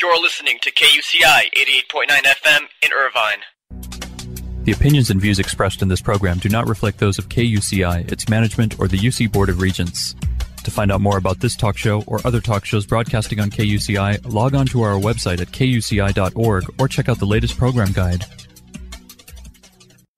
You're listening to KUCI 88.9 FM in Irvine. The opinions and views expressed in this program do not reflect those of KUCI, its management, or the UC Board of Regents. To find out more about this talk show or other talk shows broadcasting on KUCI, log on to our website at kuci.org or check out the latest program guide.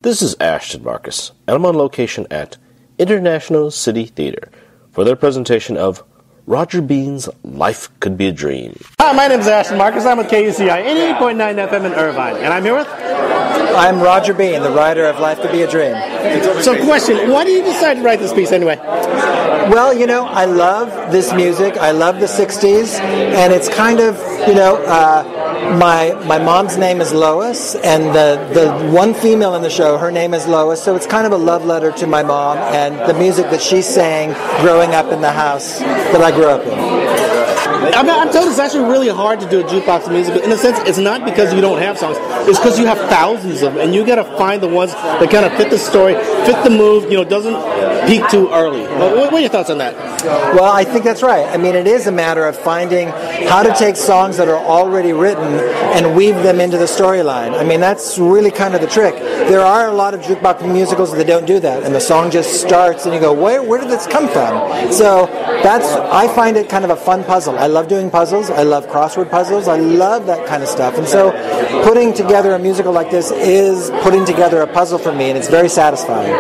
This is Ashton Marcus, and I'm on location at International City Theater for their presentation of Roger Bean's Life Could Be a Dream. Hi, my name is Ashton Marcus. I'm with KUCI 88.9 FM in Irvine, and I'm here with... I'm Roger Bean, the writer of Life Could Be a Dream. So question, why did you decide to write this piece anyway? Well, you know, I love this music. I love the 60s, and it's kind of, you know, my mom's name is Lois, and the one female in the show, her name is Lois, so it's kind of a love letter to my mom and the music that she sang growing up in the house that I grew up in. I'm told it's actually really hard to do a jukebox music, but in a sense, it's not because you don't have songs. It's because you have thousands of them, and you got to find the ones that kind of fit the story, fit the mood, you know, doesn't peak too early. What are your thoughts on that? Well, I think that's right. I mean, it is a matter of finding how to take songs that are already written and weave them into the storyline. I mean, that's really kind of the trick. There are a lot of jukebox musicals that don't do that, and the song just starts, and you go, where did this come from? So I find it kind of a fun puzzle. I love doing puzzles. I love crossword puzzles. I love that kind of stuff. And so putting together a musical like this is putting together a puzzle for me, and it's very satisfying.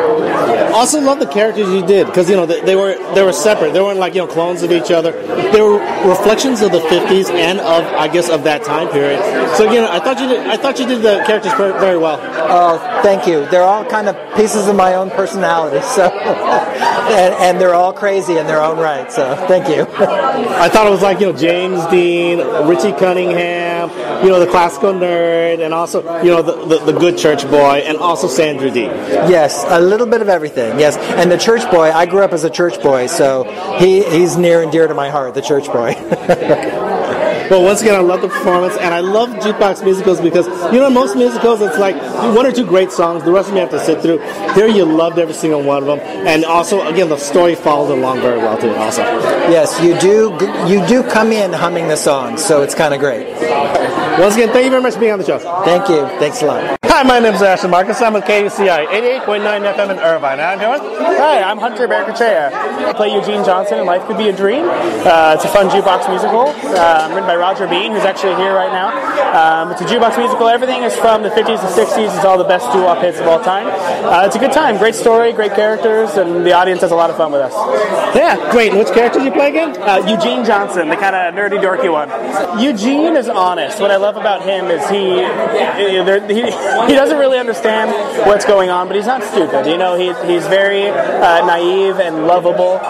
Also love the characters you did, because, you know, they were separate. They weren't like, you know, clones of each other. They were reflections of the 50s and of, I guess, of that time period. So again, I thought you did the characters very well. Oh, thank you. They're all kind of pieces of my own personality, so and they're all crazy in their own right. So thank you. I thought it was like, you know, James Dean, Richie Cunningham, you know, the classical nerd, and also, you know, the good church boy, and also Sandra Dee. Yes, a little bit of everything. Yes, and the church boy. I grew up as a church boy, so he's near and dear to my heart. The church boy. Well, once again, I love the performance, and I love jukebox musicals because, you know, most musicals, it's like one or two great songs, the rest of them you have to sit through. Here you loved every single one of them, and also, again, the story follows along very well, too, also. Yes, you do come in humming the songs, so it's kind of great. Once again, thank you very much for being on the show. Thank you. Thanks a lot. Hi, my name is Ashton Marcus. I'm with KUCI 88.9 FM in Irvine. And I'm here with... Hi, I'm Hunter Barcachea. I play Eugene Johnson in Life Could Be a Dream. It's a fun jukebox musical written by Roger Bean, who's actually here right now. It's a jukebox musical. Everything is from the 50s and 60s. It's all the best doo-wop hits of all time. It's a good time. Great story, great characters, and the audience has a lot of fun with us. Yeah, great. And which character did you play again? Eugene Johnson, the kind of nerdy, dorky one. Eugene is honest. What I love about him is he doesn't really understand what's going on, but he's not stupid. You know, he's very naive and lovable.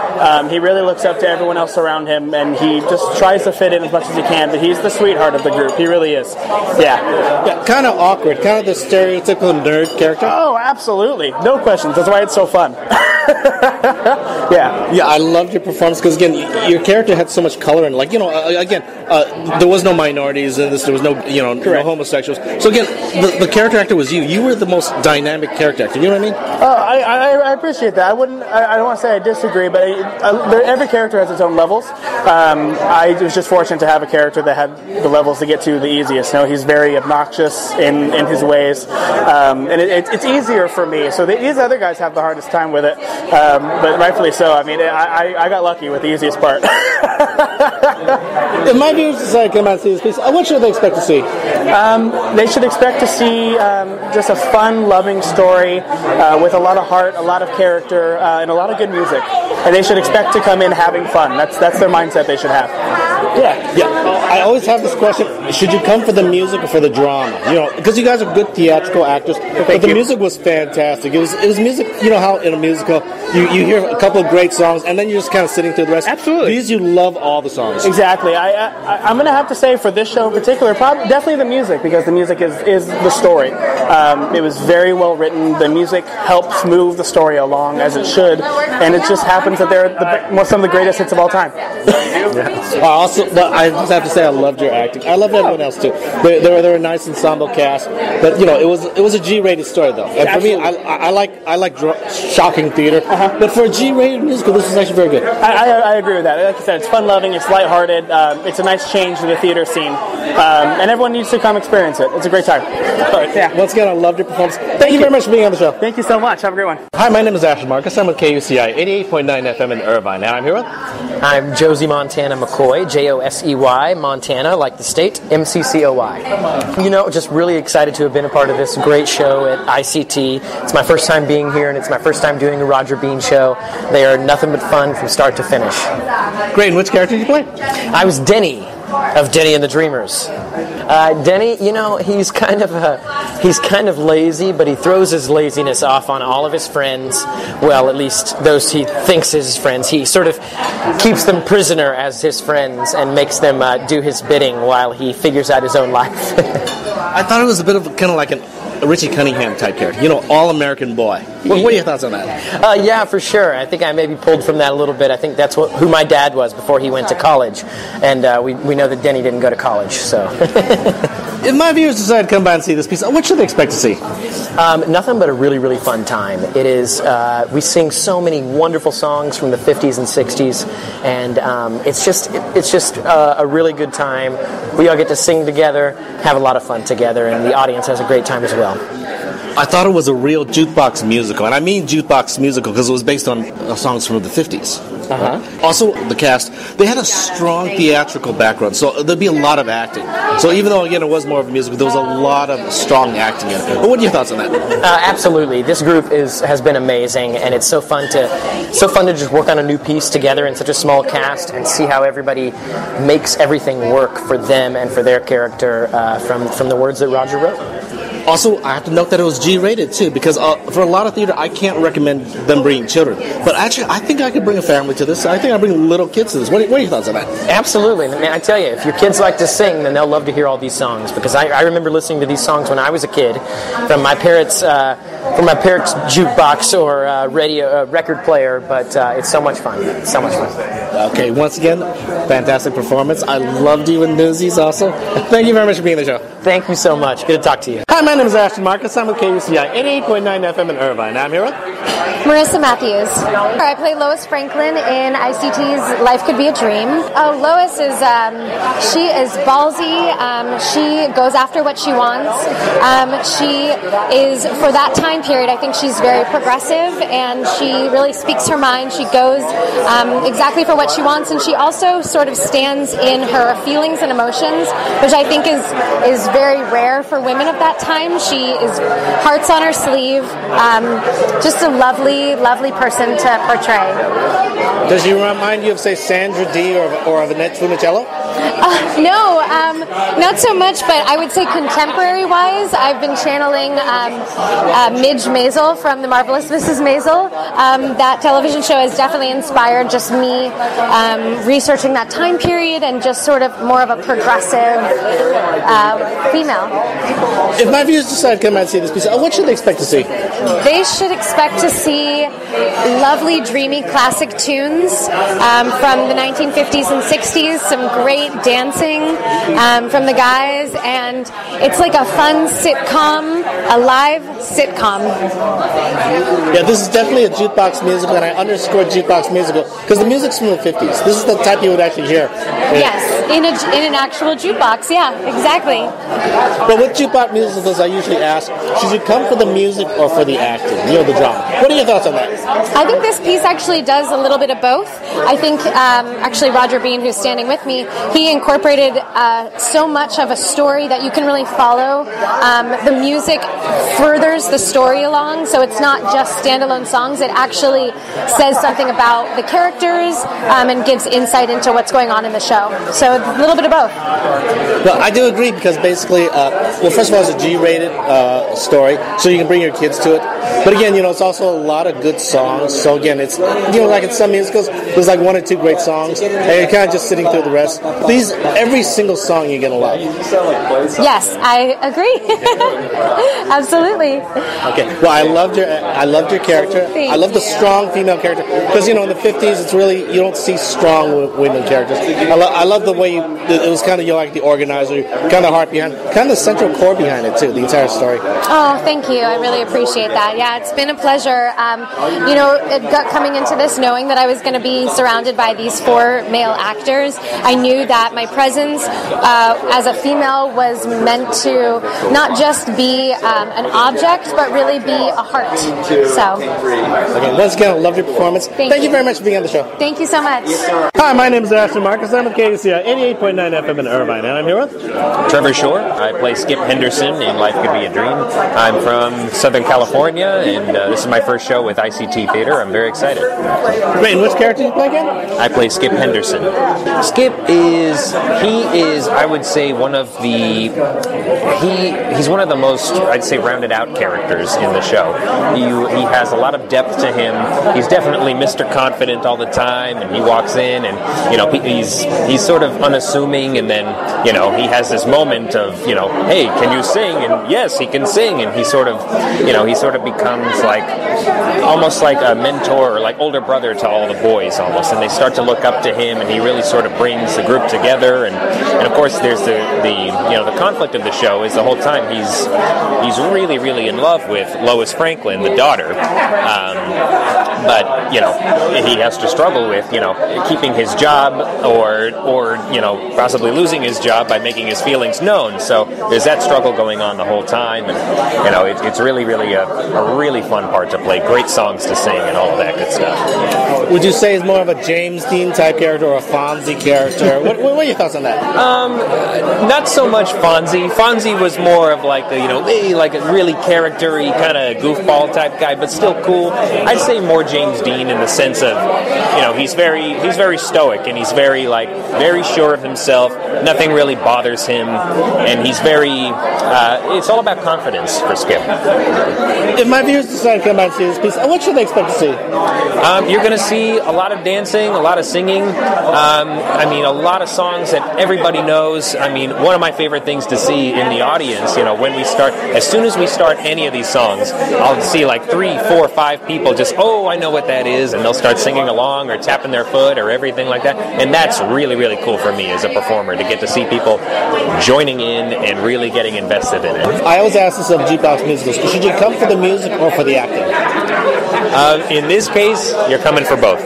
He really looks up to everyone else around him, and he just tries to fit in as much as he can, but he's the sweetheart of the group. He really is. Yeah, kind of awkward, kind of the stereotypical nerd character. Oh, absolutely. No questions. That's why it's so fun. Yeah, I loved your performance because, again, your character had so much color, and, like, you know, there was no minorities in this. There was no, you know, no homosexuals. So again, the character actor was you. You were the most dynamic character actor. You know what I mean? I appreciate that. I don't want to say I disagree, but every character has its own levels. I was just fortunate to have a character that had the levels to get to the easiest. You know, he's very obnoxious in his ways, and it's easier for me. So these other guys have the hardest time with it, but rightfully so. I mean, I got lucky with the easiest part. If my viewers decide to come out and see this piece, what should they expect to see? They should expect to see just a fun, loving story with a lot of heart, a lot of character, and a lot of good music. And they should expect to come in having fun. That's their mindset they should have. Yeah. I always have this question: should you come for the music or for the drama? You know, because you guys are good theatrical actors, but the music was fantastic. It was music. You know how in a musical you hear a couple of great songs, and then you're just kind of sitting through the rest. Absolutely. These you love all the songs. Exactly. I'm going to have to say for this show in particular, definitely the music, because the music is the story. It was very well written. The music helps move the story along as it should, and it just happens that they're some of the greatest hits of all time. Also, Also, but I just have to say I loved your acting. I loved everyone else too. They were a nice ensemble cast, but it was a G-rated story though. And for me, I like shocking theater, but for a G-rated musical, this is actually very good. I agree with that. Like you said, it's fun-loving, it's lighthearted, it's a nice change to the theater scene, and everyone needs to come experience it. It's a great time. But, yeah. Once again, I loved your performance. Thank you very much for being on the show. Thank you so much. Have a great one. Hi, my name is Ashton Marcus. I'm with KUCI 88.9 FM in Irvine, and I'm here with... I'm Josie Montana McCoy, Josey, Montana, like the state, MCCOY. Just really excited to have been a part of this great show at ICT. It's my first time being here, and it's my first time doing a Roger Bean show. They are nothing but fun from start to finish. Great, and which character did you play? I was Denny of Denny and the Dreamers. Denny, he's kind of lazy, but he throws his laziness off on all of his friends. Well, at least those he thinks is his friends. He sort of keeps them prisoner as his friends and makes them do his bidding while he figures out his own life. I thought it was a bit of kind of like a Richie Cunningham type character, all-American boy. What are your thoughts on that? Yeah, for sure. I think I maybe pulled from that a little bit. I think that's who my dad was before he went to college, and we know that Denny didn't go to college. So, if my viewers decide to come by and see this piece, what should they expect to see? Nothing but a really, really fun time. It is. We sing so many wonderful songs from the 50s and 60s, and it's just a really good time. We all get to sing together, have a lot of fun together, and the audience has a great time as well. I thought it was a real jukebox musical, and I mean jukebox musical because it was based on songs from the 50s. Also, the cast, they had a strong theatrical background, so there'd be a lot of acting. So even though, again, it was more of a musical, there was a lot of strong acting in it. But what are your thoughts on that? Absolutely. This group has been amazing, and it's so fun to just work on a new piece together in such a small cast and see how everybody makes everything work for them and for their character from the words that Roger wrote. Also, I have to note that it was G-rated, too, because for a lot of theater, I can't recommend them bringing children. But actually, I think I could bring a family to this. I think I bring little kids to this. What are your thoughts on that? Absolutely. Man, I tell you, if your kids like to sing, then they'll love to hear all these songs, because I remember listening to these songs when I was a kid from my parents' jukebox or record player, but it's so much fun. It's so much fun. Okay, once again, fantastic performance. I loved you in Newsies also. Thank you very much for being on the show. Thank you so much. Good to talk to you. Hi, my name is Ashton Marcus. I'm with KUCI 88.9 FM in Irvine. I'm here with Marissa Matthews. I play Lois Franklin in ICT's Life Could Be a Dream. Lois is, she is ballsy. She goes after what she wants. She is, for that time period, I think she's very progressive, and she really speaks her mind. She goes exactly for what she wants, and she also sort of stands in her feelings and emotions, which I think is very rare for women of that time. She is hearts on her sleeve, just a lovely person to portray. Does she remind you of, say, Sandra Dee or of Annette Funicello? No, not so much, but I would say contemporary-wise, I've been channeling Midge Maisel from The Marvelous Mrs. Maisel. That television show has definitely inspired just me researching that time period and just sort of more of a progressive female. If my viewers decide to come out and see this piece, what should they expect to see? They should expect to see lovely, dreamy, classic tunes from the 1950s and 60s, some great dancing from the guys, and it's like a fun sitcom, a live sitcom. Yeah, this is definitely a jukebox musical, and I underscore jukebox musical because the music's from the 50s. This is the type you would actually hear. Yes, in an actual jukebox, yeah, exactly. But with jukebox musicals, I usually ask, should you come for the music or for the acting, the drama? What are your thoughts on that? I think this piece actually does a little bit of both. I think actually Roger Bean, who's standing with me, he incorporated so much of a story that you can really follow. The music furthers the story along, so it's not just standalone songs. It actually says something about the characters and gives insight into what's going on in the show. So a little bit of both. Well, I do agree because basically, first of all, it's a G-rated story, so you can bring your kids to it. But again, it's also a lot of good songs. So again, it's like in some musicals, there's like one or two great songs, and you're kind of just sitting through the rest. These every single song you're gonna love. Yes, I agree. Absolutely. Okay. Well, I loved your character. I love the strong female character because in the 50s, it's really you don't see strong women characters. I love the way it was kind of like the organizer, kind of the heart behind, kind of the central core behind it too. The entire story. Oh, thank you. I really appreciate that. Yeah, it's been a pleasure. Coming into this, knowing that I was going to be surrounded by these 4 male actors, I knew that my presence as a female was meant to not just be an object, but really be a heart. So, okay, once again, I love your performance. Thank you very much for being on the show. Thank you so much. Hi, my name is Ashton Marcus. I'm with KUCI 88.9 FM in Irvine, and I'm here with Trevor Shore. I play Skip Henderson in Life Could Be a Dream. I'm from Southern California, and this is my first show with ICT Theater. I'm very excited. Great, and which character do you play again? I play Skip Henderson. Skip is, I would say, he's one of the most, I'd say, rounded out characters in the show. He has a lot of depth to him. He's definitely Mr. Confident all the time, and he walks in and, he's sort of unassuming, and then, he has this moment of, hey, can you sing? And yes, he can sing, and he sort of becomes almost like a mentor or like older brother to all the boys almost, and they start to look up to him, and he really sort of brings the group together, and of course there's the conflict of the show is the whole time he's really, really in love with Lois Franklin, the daughter, but he has to struggle with keeping his job or possibly losing his job by making his feelings known. So there's that struggle going on the whole time, and it's really, really a really fun part to play. Great songs to sing and all of that good stuff. Would you say it's more of a James Dean type character or a Fonzie character? What are your thoughts on that? Not so much Fonzie. Fonzie was more of like a really character-y kind of goofball type guy, but still cool. I'd say more James Dean in the sense of, he's very stoic, and he's very sure of himself. Nothing really bothers him, and he's very. It's all about confidence for Skip. If my viewers decide to come out and see this piece, what should they expect to see? You're going to see a lot of dancing, a lot of singing. A lot of songs that everybody knows. One of my favorite things to see in the audience, when we start, as soon as we start any of these songs, I'll see 3, 4, 5 people just, oh, I know what that is, and they'll start singing along or tapping their foot or everything like that. And that's really, really cool for me as a performer to get to see people joining in and really getting invested in it. I always ask this of jukebox musicals: should you come for the music or for the acting? In this case, you're coming for both.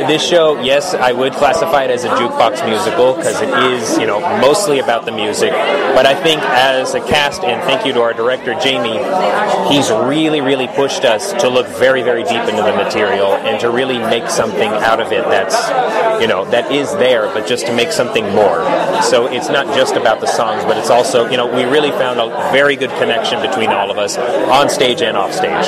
This show, yes, I would classify it as a jukebox musical because it is, mostly about the music. But I think as a cast, and thank you to our director, Jamie, he's really, really pushed us to look very, very deep into the material and to really make something out of it that's, that is there, but just to make something more. So it's not just about the songs, but it's also, we really found a very good connection between all of us on stage and off stage.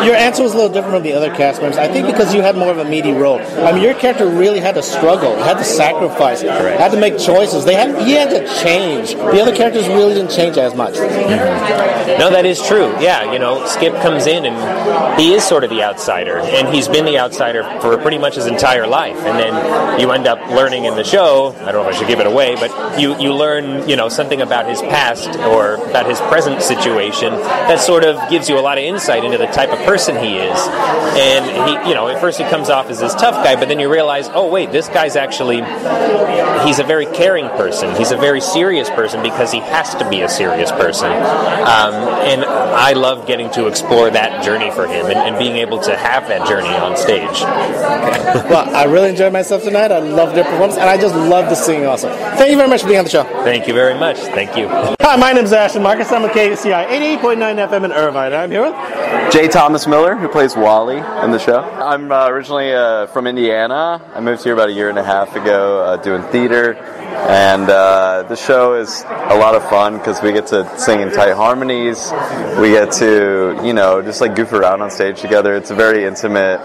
Your answer was a little different from the other cast members. I think because you had more of a meaty role. Your character really had to struggle, had to sacrifice, had to make choices. He had to change. The other characters really didn't change as much. Mm-hmm. No, that is true. Yeah, Skip comes in and he is sort of the outsider, and he's been the outsider for pretty much his entire life. And then you end up learning in the show, I don't know if I should give it away, but you learn, something about his past or about his present situation that sort of gives you a lot of insight into the type of person he is. And he, at first he comes off as this tough guy, but then you realize, oh wait, this guy's actually, he's a very caring person. He's a very serious person because he has to be a serious person. And I love getting to explore that journey for him and being able to have that journey on stage. Well, I really enjoyed myself tonight. I loved your performance, and I just love the singing also. Thank you very much for being on the show. Thank you very much. Thank you. Hi, my name is Ashton Marcus. I'm with KUCI 88.9 FM in Irvine. I'm here with J. Thomas Miller, who plays Wally in the show. I'm originally from Indiana. I moved here about a year and a half ago doing theater. And the show is a lot of fun because we get to sing in tight harmonies. We get to, just goof around on stage together. It's a very intimate,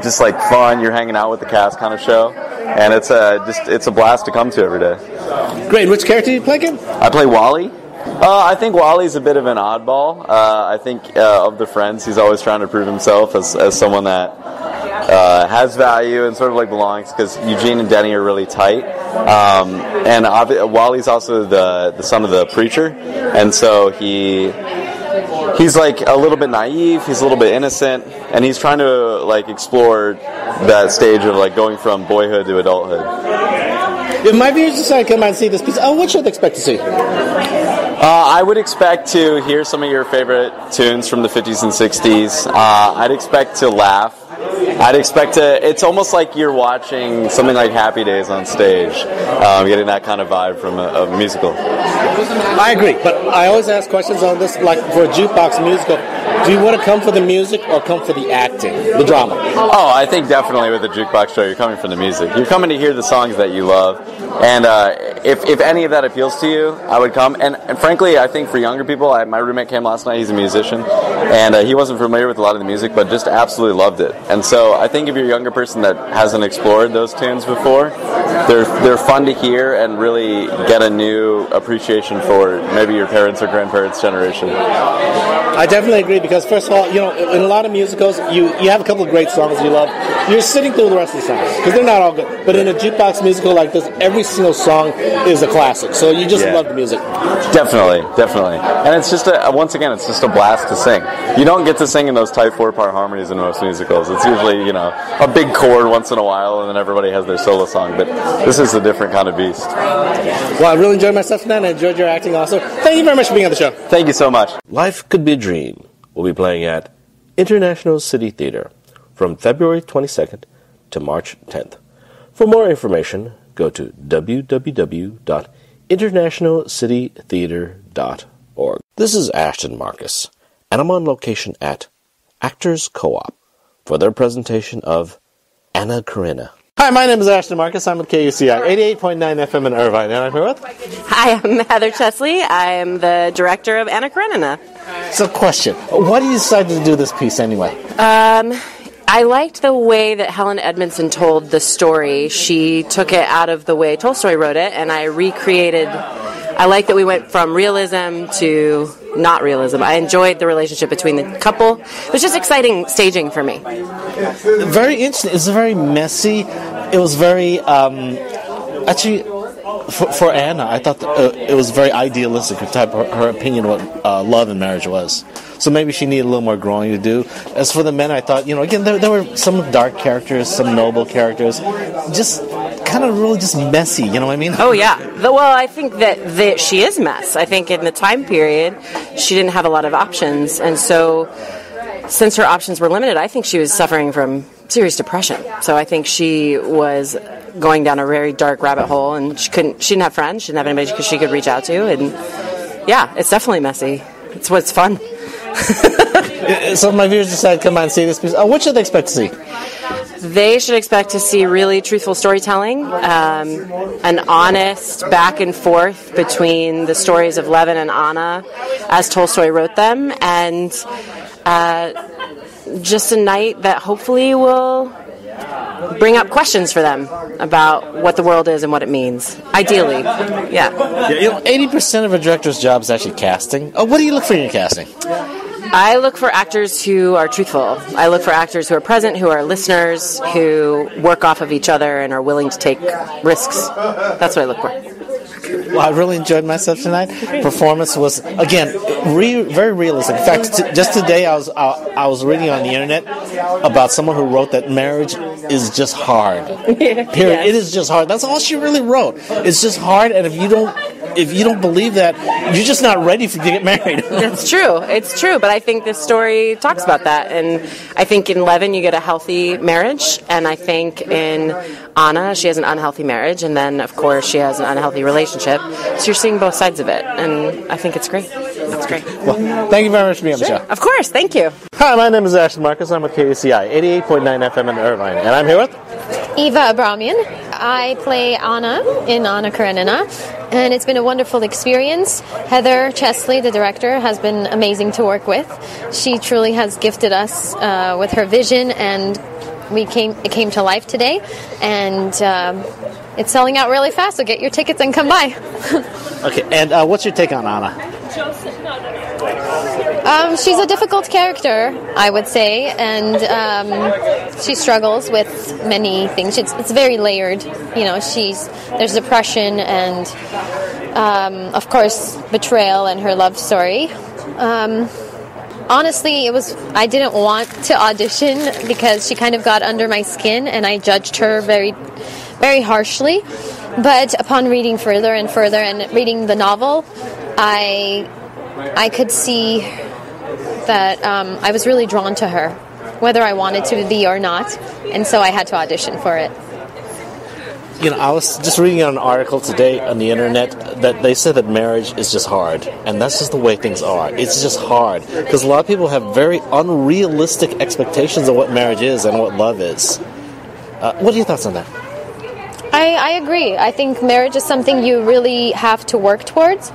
just fun. You're hanging out with the cast kind of show. And it's a blast to come to every day. Great. Which character do you play again? I play Wally. I think Wally's a bit of an oddball. I think of the friends, he's always trying to prove himself as someone that has value and sort of like belongs because Eugene and Denny are really tight. And Wally's also the son of the preacher, and so he's like a little bit naive, he's a little bit innocent, and he's trying to like explore that stage of like going from boyhood to adulthood. If my viewers decide to come out and see this piece, what should they expect to see? I would expect to hear some of your favorite tunes from the 50s and 60s. I'd expect to laugh. I'd expect to, it's almost like you're watching something like Happy Days on stage, getting that kind of vibe from a musical. I agree, but I always ask questions on this, like for a jukebox musical, do you want to come for the music or come for the acting, the drama? Oh, I think definitely with a jukebox show, you're coming for the music. You're coming to hear the songs that you love, and if any of that appeals to you, I would come. And frankly, I think for younger people, my roommate came last night, he's a musician, and he wasn't familiar with a lot of the music, but just absolutely loved it. And so I think if you're a younger person that hasn't explored those tunes before, they're fun to hear and really get a new appreciation for maybe your parents' or grandparents' generation. I definitely agree because, first of all, in a lot of musicals, you have a couple of great songs you love. You're sitting through the rest of the songs because they're not all good. But in a jukebox musical like this, every single song is a classic. So you just love the music. Definitely. And it's just, once again, it's just a blast to sing. You don't get to sing in those tight 4-part harmonies in most musicals. It's usually, a big chord once in a while and then everybody has their solo song. But this is a different kind of beast. Well, I really enjoyed myself tonight and I enjoyed your acting also. Thank you very much for being on the show. Thank you so much. Life Could Be a Dream will be playing at International City Theater from February 22nd to March 10th. For more information, go to www.internationalcitytheater.org. This is Ashton Marcus, and I'm on location at Actors Co-op for their presentation of Anna Karenina. Hi, my name is Ashton Marcus. I'm at KUCI 88.9 FM in Irvine, and I'm here with... Hi, I'm Heather Chesley. I am the director of Anna Karenina. So, question. Why did you decide to do this piece anyway? I liked the way that Helen Edmondson told the story. She took it out of the way Tolstoy wrote it, and I recreated... I like that we went from realism to not realism. I enjoyed the relationship between the couple. It was just exciting staging for me. Very interesting. It was very messy. It was very... actually... For Anna, I thought that, it was very idealistic, her opinion of what love and marriage was. So maybe she needed a little more growing to do. As for the men, I thought, again, there were some dark characters, some noble characters, just kind of really just messy, you know what I mean? Oh, yeah. Well, I think that she is mess. I think in the time period, she didn't have a lot of options, and so since her options were limited, I think she was suffering from serious depression. So I think she was going down a very dark rabbit hole, and she didn't have friends, she didn't have anybody she could reach out to, and yeah, it's definitely messy. It's what's fun. So if my viewers decide to come out and see this piece, what should they expect to see? They should expect to see really truthful storytelling, an honest back and forth between the stories of Levin and Anna as Tolstoy wrote them, and just a night that hopefully will bring up questions for them about what the world is and what it means. Ideally, yeah. 80% of a director's job is actually casting. What do you look for in your casting? I look for actors who are truthful. I look for actors who are present, who are listeners, who work off of each other and are willing to take risks. That's what I look for. Well, I really enjoyed myself tonight. Performance was, again, very realistic. In fact, just today I was reading on the internet about someone who wrote that marriage is just hard. Period. Yes. It is just hard. That's all she really wrote. It's just hard, and if you don't believe that, you're just not ready to get married. It's true. It's true. But I think this story talks about that. And I think in Levin you get a healthy marriage, and I think in Anna she has an unhealthy marriage, and then of course she has an unhealthy relationship. So you're seeing both sides of it, and I think it's great. It's great. Well, thank you very much for being on the show. Of course. Thank you. Hi, my name is Ashton Marcus. I'm with KUCI 88.9 FM in Irvine, and I'm here with Eva Abramian. I play Anna in Anna Karenina, and it's been a wonderful experience. Heather Chesley, the director, has been amazing to work with. She truly has gifted us with her vision, and it came to life today, and it's selling out really fast, so get your tickets and come by. Okay, and what's your take on Anna? She's a difficult character, I would say, and she struggles with many things. It's very layered. There's depression and, of course, betrayal and her love story. Honestly, I didn't want to audition because she kind of got under my skin, and I judged her very, very harshly. But upon reading further and further and reading the novel, I could see that I was really drawn to her, whether I wanted to be or not, and so I had to audition for it. I was just reading an article today on the internet that they said that marriage is just hard, and that's just the way things are. It's just hard because a lot of people have very unrealistic expectations of what marriage is and what love is. What are your thoughts on that? I agree. I think marriage is something you really have to work towards.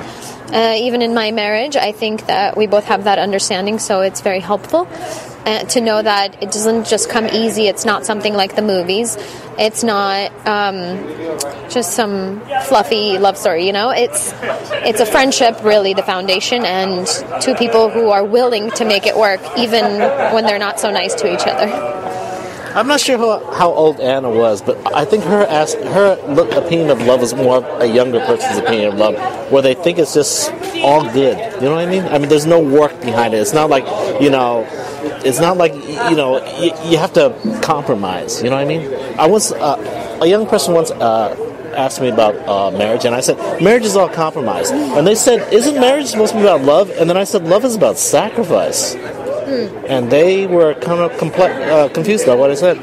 Even in my marriage, I think that we both have that understanding, so it's very helpful to know that it doesn't just come easy. It's not something like the movies. It's not just some fluffy love story, It's a friendship, really, the foundation, and two people who are willing to make it work, even when they're not so nice to each other. I'm not sure how old Anna was, but I think her opinion of love is more a younger person's opinion of love, where they think it's just all good. You know what I mean? I mean, there's no work behind it. It's not like, it's not like, you have to compromise. You know what I mean? A young person once asked me about marriage, and I said, marriage is all compromise. And they said, isn't marriage supposed to be about love? And then I said, love is about sacrifice. And they were kind of confused about what I said.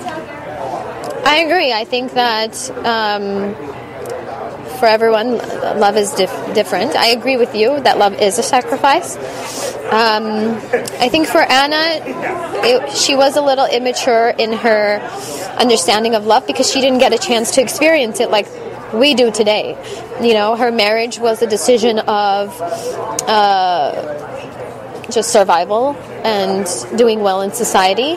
I agree. I think that for everyone, love is different. I agree with you that love is a sacrifice. I think for Anna, she was a little immature in her understanding of love because she didn't get a chance to experience it like we do today. Her marriage was a decision of just survival and doing well in society.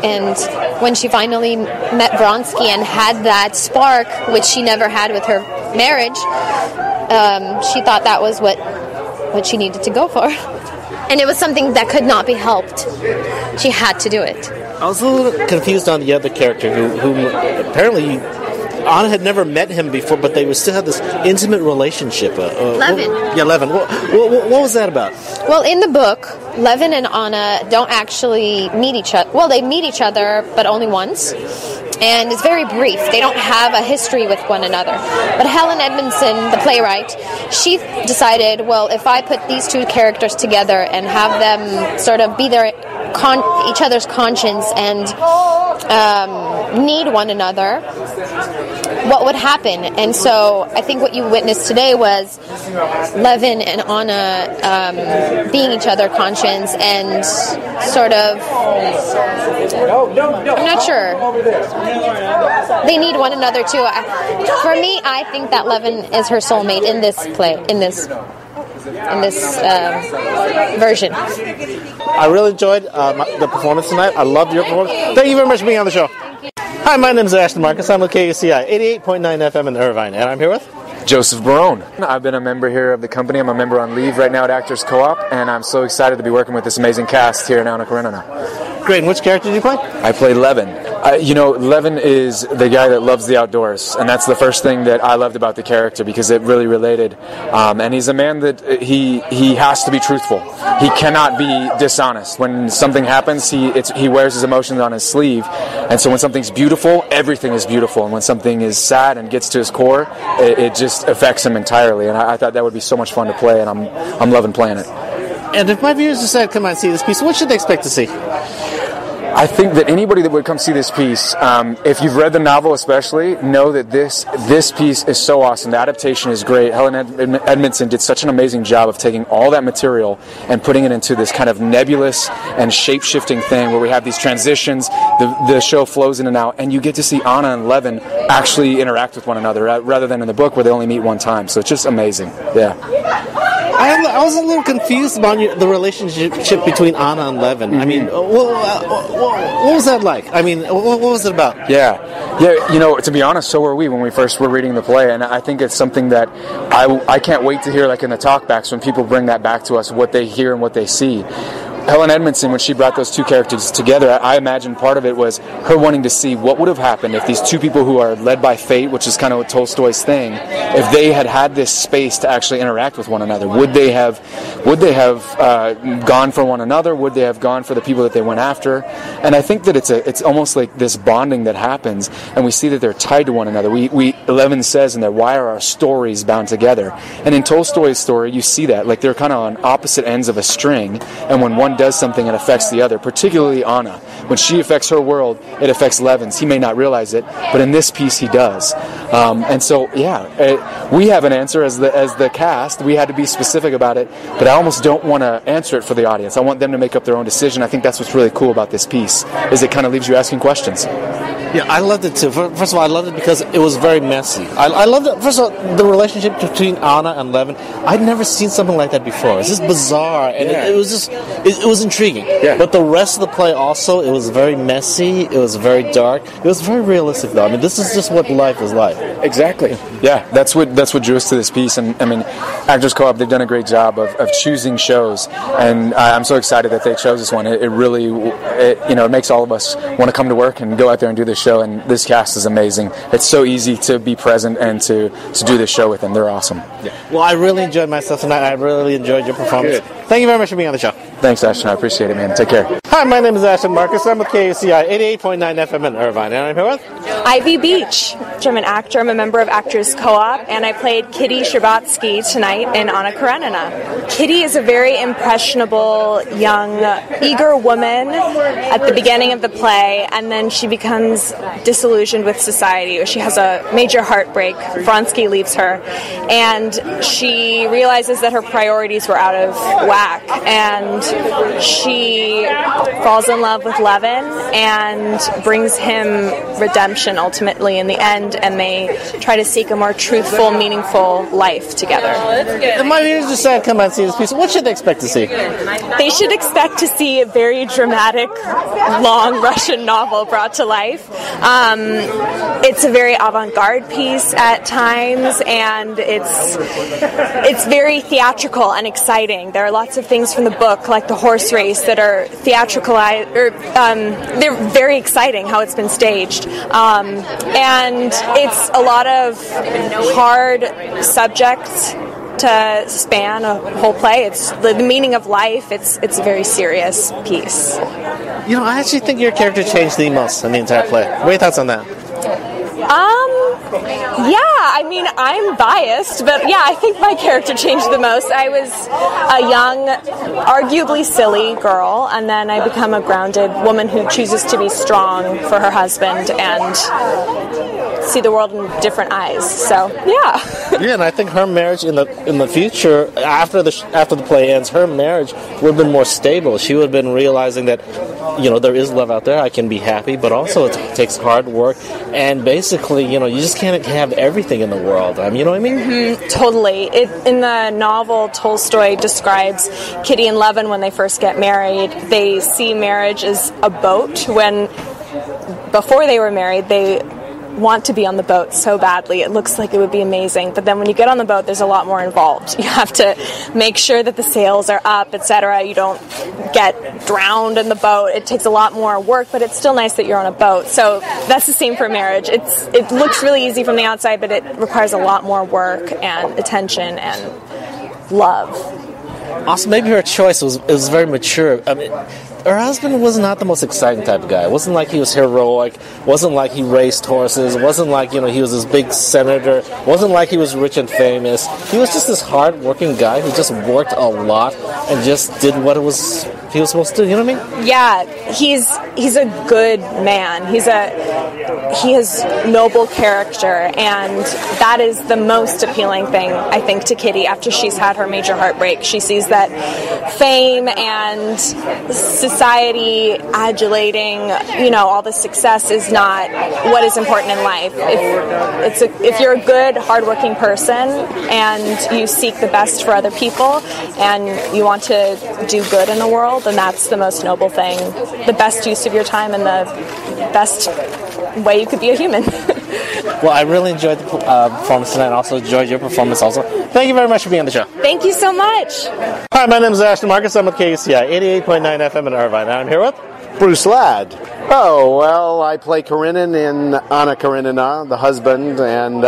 And when she finally met Vronsky and had that spark, which she never had with her marriage, she thought that was what she needed to go for. And it was something that could not be helped. She had to do it. I was a little confused on the other character who apparently Anna had never met him before, but they would still have this intimate relationship. Levin. Levin. What was that about? Well, in the book, Levin and Anna don't actually meet each other. Well, they meet each other, but only once. And it's very brief. They don't have a history with one another. But Helen Edmondson, the playwright, she decided, well, if I put these two characters together and have them sort of be each other's conscience and need one another, what would happen? And so I think what you witnessed today was Levin and Anna being each other's conscience and sort of, I'm not sure. They need one another too. For me, I think that Levin is her soulmate in this play, in this version. I really enjoyed the performance tonight. I loved your performance. Thank you very much for being on the show. Hi, my name is Ashton Marcus. I'm with KUCI 88.9 FM in Irvine, and I'm here with Joseph Barone. I've been a member here of the company. I'm a member on leave right now at Actors Co-op, and I'm so excited to be working with this amazing cast here in Anna Karenina. Great. And which character did you play? I played Levin. Levin is the guy that loves the outdoors, and that's the first thing that I loved about the character because it really related. And he's a man that he has to be truthful. He cannot be dishonest. When something happens, he wears his emotions on his sleeve, and so when something's beautiful, everything is beautiful, and when something is sad and gets to his core, it just affects him entirely. And I thought that would be so much fun to play, and I'm loving playing it. And if my viewers decide to come out and see this piece, what should they expect to see? I think that anybody that would come see this piece, if you've read the novel especially, know that this piece is so awesome. The adaptation is great. Helen Edmondson did such an amazing job of taking all that material and putting it into this kind of nebulous and shape-shifting thing where we have these transitions, the show flows in and out, and you get to see Anna and Levin actually interact with one another rather than in the book where they only meet one time. So it's just amazing. Yeah. I was a little confused about the relationship between Anna and Levin. I mean, what was that like? I mean, what was it about? Yeah, to be honest, so were we when we first were reading the play, and I think it's something that I can't wait to hear, like in the talkbacks, when people bring that back to us, what they hear and what they see. Helen Edmondson, when she brought those two characters together, I imagine part of it was her wanting to see what would have happened if these two people who are led by fate, which is kind of Tolstoy's thing, if they had this space to actually interact with one another. Would they have gone for one another? Would they have gone for the people that they went after? And I think that it's almost like this bonding that happens, and we see that they're tied to one another. Levin says in there, why are our stories bound together? And in Tolstoy's story, you see that. Like, they're kind of on opposite ends of a string, and when one does something, it affects the other, particularly Anna. When she affects her world, it affects Levin's. He may not realize it, but in this piece he does. And so, we have an answer as the cast. We had to be specific about it, but I almost don't want to answer it for the audience. I want them to make up their own decision. I think that's what's really cool about this piece, is it kind of leaves you asking questions. Yeah, I loved it too. First of all, I loved it because it was very messy. I loved it. First of all, the relationship between Anna and Levin. I'd never seen something like that before. It's just bizarre, and it was intriguing. Yeah. But the rest of the play also, it was very messy. It was very dark. It was very realistic, though. I mean, this is just what life is like. Exactly. Yeah, that's what drew us to this piece. And I mean, Actors Co-op, they've done a great job of choosing shows, and I'm so excited that they chose this one. It really, it makes all of us want to come to work and go out there and do this show, and this cast is amazing. It's so easy to be present and to do this show with them. They're awesome. Yeah. Well, I really enjoyed myself tonight. I really enjoyed your performance. Good. Thank you very much for being on the show. Thanks, Ashton. I appreciate it, man. Take care. Hi, my name is Ashton Marcus. I'm with KUCI 88.9 FM in Irvine, and I'm here with Ivy Beach. I'm an actor. I'm a member of Actors Co-op, and I played Kitty Sherbatsky tonight in Anna Karenina. Kitty is a very impressionable, young, eager woman at the beginning of the play, and then she becomes disillusioned with society. She has a major heartbreak. Vronsky leaves her, and she realizes that her priorities were out of whack, and she falls in love with Levin and brings him redemption ultimately in the end, and they try to seek a more truthful, meaningful life together. My viewers decide to come out and see this piece. What should they expect to see? They should expect to see a very dramatic, long Russian novel brought to life. It's a very avant-garde piece at times, and it's very theatrical and exciting. There are lots of things from the book, like the horse race, that are theatricalized, they're very exciting how it's been staged. And it's a lot of hard subjects to span a whole play. It's the meaning of life. It's a very serious piece. I actually think your character changed the most in the entire play. What are your thoughts on that? I mean, I'm biased, but I think my character changed the most. I was a young, arguably silly girl, and then I become a grounded woman who chooses to be strong for her husband and see the world in different eyes. So, yeah, and I think her marriage in the future, after the play ends, her marriage would have been more stable. She would have been realizing that, there is love out there. I can be happy, but also it takes hard work, and basically, you just can't have everything in the world. You know what I mean? Mm-hmm, totally. In the novel, Tolstoy describes Kitty and Levin when they first get married. They see marriage as a boat when, before they were married, they want to be on the boat so badly. It looks like it would be amazing, but then when you get on the boat, there's a lot more involved. You have to make sure that the sails are up, etc. You don't get drowned in the boat. It takes a lot more work, but it's still nice that you're on a boat. So that's the same for marriage. It looks really easy from the outside, but it requires a lot more work and attention and love. Also, maybe her choice was very mature. I mean, her husband was not the most exciting type of guy. It wasn't like he was heroic. It wasn't like he raced horses. It wasn't like, he was this big senator. It wasn't like he was rich and famous. He was just this hard-working guy who just worked a lot and just did what was he was supposed to, you know what I mean? Yeah, he's a good man. He has noble character, and that is the most appealing thing, I think, to Kitty after she's had her major heartbreak. She sees that fame and society adulating, all the success is not what is important in life. If you're a good, hardworking person and you seek the best for other people and you want to do good in the world, then that's the most noble thing, the best use of your time and the best way you could be a human. Well, I really enjoyed the performance tonight and also enjoyed your performance also. Thank you very much for being on the show. Thank you so much. Hi, my name is Ashton Marcus. I'm with KUCI 88.9 FM in Irvine. I'm here with Bruce Ladd. Oh, well, I play Karenin in Anna Karenina, the husband, and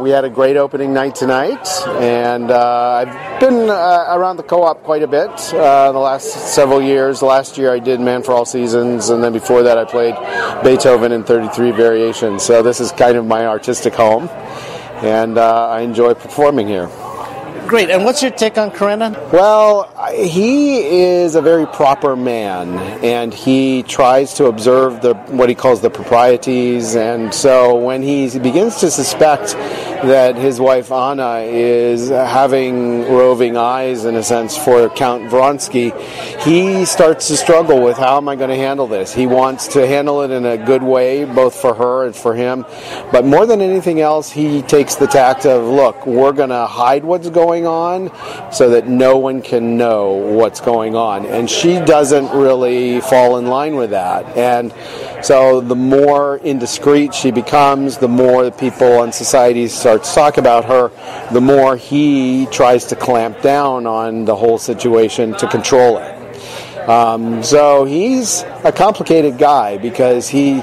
we had a great opening night tonight, and I've been around the co-op quite a bit the last several years. Last year I did Man for All Seasons, and then before that I played Beethoven in 33 Variations, so this is kind of my artistic home, and I enjoy performing here. Great, and what's your take on Karenin? Well, he is a very proper man, and he tries to observe what he calls the proprieties, and so when he begins to suspect that his wife Anna is having roving eyes, in a sense, for Count Vronsky, he starts to struggle with how am I going to handle this. He wants to handle it in a good way, both for her and for him, but more than anything else, he takes the tact of, look, we're going to hide what's going on so that no one can know what's going on, and she doesn't really fall in line with that, and so the more indiscreet she becomes, the more the people in society start to talk about her, the more he tries to clamp down on the whole situation to control it. So he's a complicated guy because he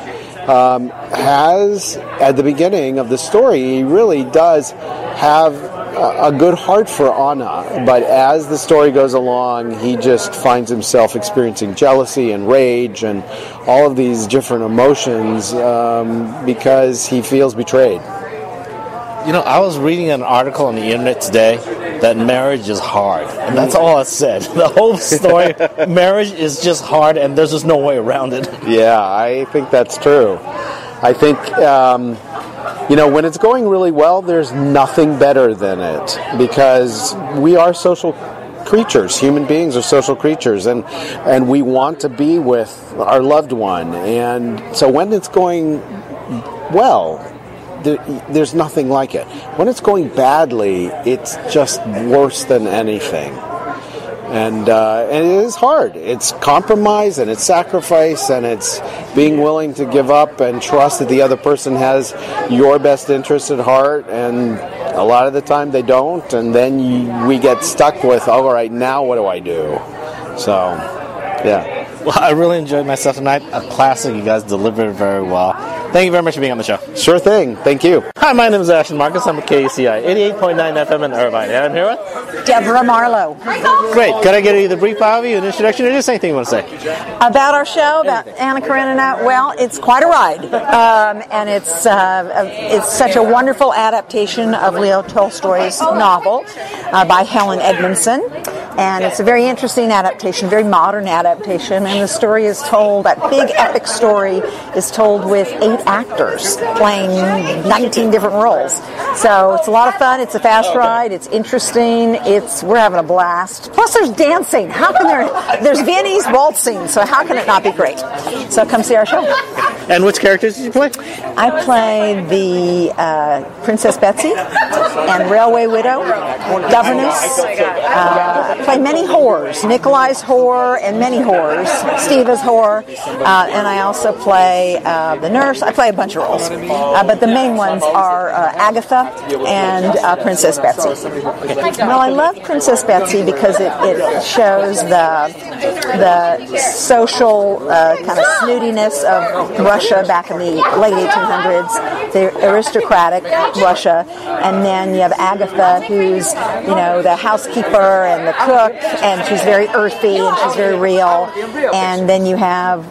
has, at the beginning of the story, he really does have a good heart for Anna, but as the story goes along, he just finds himself experiencing jealousy and rage and all of these different emotions because he feels betrayed. I was reading an article on the internet today that marriage is hard, and that's all it said. The whole story, marriage is just hard, and there's just no way around it. Yeah, I think that's true. I think when it's going really well, there's nothing better than it, because we are social creatures. Human beings are social creatures, and we want to be with our loved one. And so when it's going well, there's nothing like it. When it's going badly, it's just worse than anything. And it is hard. It's compromise, and it's sacrifice, and it's being willing to give up and trust that the other person has your best interest at heart, and a lot of the time they don't, and then we get stuck with, all right, now what do I do? So, yeah. Well, I really enjoyed myself tonight. A classic. You guys delivered very well. Thank you very much for being on the show. Sure thing. Thank you. Hi, my name is Ashton Marcus. I'm with KUCI 88.9 FM in Irvine. And I'm here with Deborah Marlowe. Great. Could I get either a brief bio, an introduction, or just anything you want to say? About our show, about Anna Karenina, well, it's quite a ride. And it's such a wonderful adaptation of Leo Tolstoy's novel by Helen Edmondson. And it's a very interesting adaptation, very modern adaptation. And the story is told, that big epic story is told with 8 actors playing 19 different roles. So it's a lot of fun. It's a fast ride. It's interesting. We're having a blast. Plus there's dancing. There's Viennese waltzing, so how can it not be great? So come see our show. And which characters did you play? I play the Princess Betsy and Railway Widow, Governess. Play many whores. Nikolai's whore and many whores. Steva's whore. And I also play the nurse. I play a bunch of roles. But the main ones are Agatha and Princess Betsy. Well, I love Princess Betsy because it shows the social kind of snootiness of Russia back in the late 1800s, the aristocratic Russia, and then you have Agatha, who's the housekeeper and the cook, and she's very earthy and she's very real, and then you have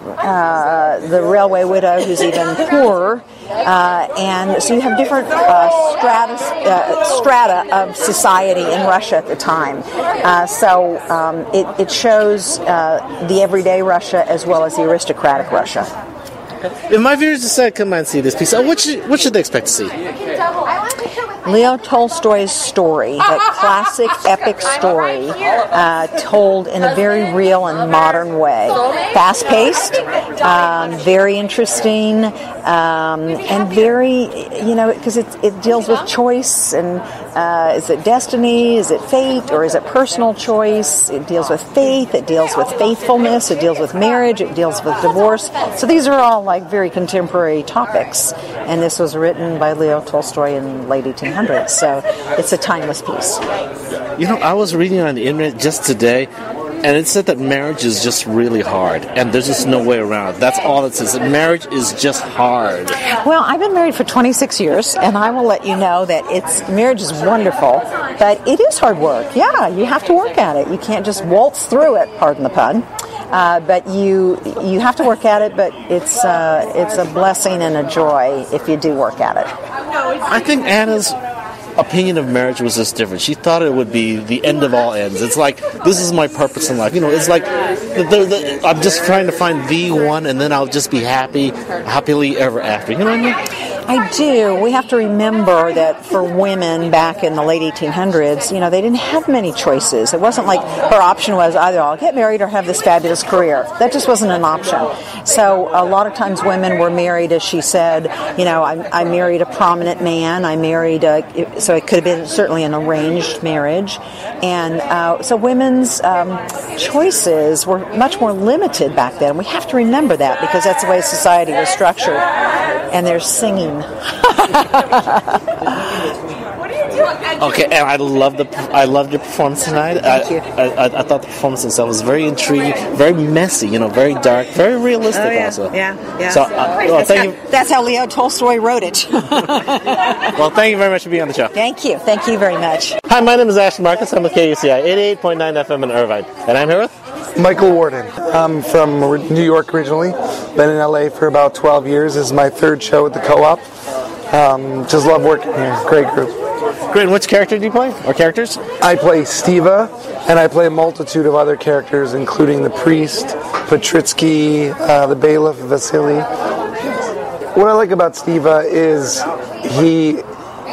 the railway widow, who's even poorer. And so you have different strata of society in Russia at the time. So it shows the everyday Russia as well as the aristocratic Russia. If my viewers decide to come and see this piece, what should they expect to see? Leo Tolstoy's story, that classic epic story, told in a very real and modern way. Fast-paced, very interesting, and very, because it deals with choice, and is it destiny, is it fate, or is it personal choice? It deals with faith, it deals with faithfulness, it deals with marriage, it deals with divorce. So these are all like very contemporary topics, and this was written by Leo Tolstoy in late 1800s, so it's a timeless piece. I was reading on the internet just today, and it said that marriage is just really hard, and there's just no way around it. That's all it says. That marriage is just hard. Well, I've been married for 26 years, and I will let you know that marriage is wonderful, but it is hard work. Yeah, you have to work at it. You can't just waltz through it, pardon the pun. But you have to work at it, but it's a blessing and a joy if you do work at it. I think Anna's opinion of marriage was just different. She thought it would be the end of all ends. It's like, this is my purpose in life. It's like I'm just trying to find the one, and then I'll just be happily ever after. You know what I mean? I do. We have to remember that for women back in the late 1800s, they didn't have many choices. It wasn't like her option was either I'll get married or have this fabulous career. That just wasn't an option. So a lot of times women were married, as she said, I married a prominent man. I married so it could have been certainly an arranged marriage. And so women's choices were much more limited back then. We have to remember that because that's the way society was structured. And there's singing. Okay, and I loved your performance tonight. Thank you. I thought the performance itself was very intriguing, very messy, very dark, very realistic also. Yeah. So, that's how Leo Tolstoy wrote it. Well, thank you very much for being on the show. Thank you very much. Hi, my name is Ashton Marcus. I'm with KUCI 88.9 FM in Irvine, and I'm here with Michael Warden. I'm from New York originally. Been in LA for about 12 years. This is my third show at the Co-op. Just love working here. Great group. Great. And which character do you play, or characters? I play Stiva, and I play a multitude of other characters, including the priest, Patritsky, the bailiff, Vasily. What I like about Stiva is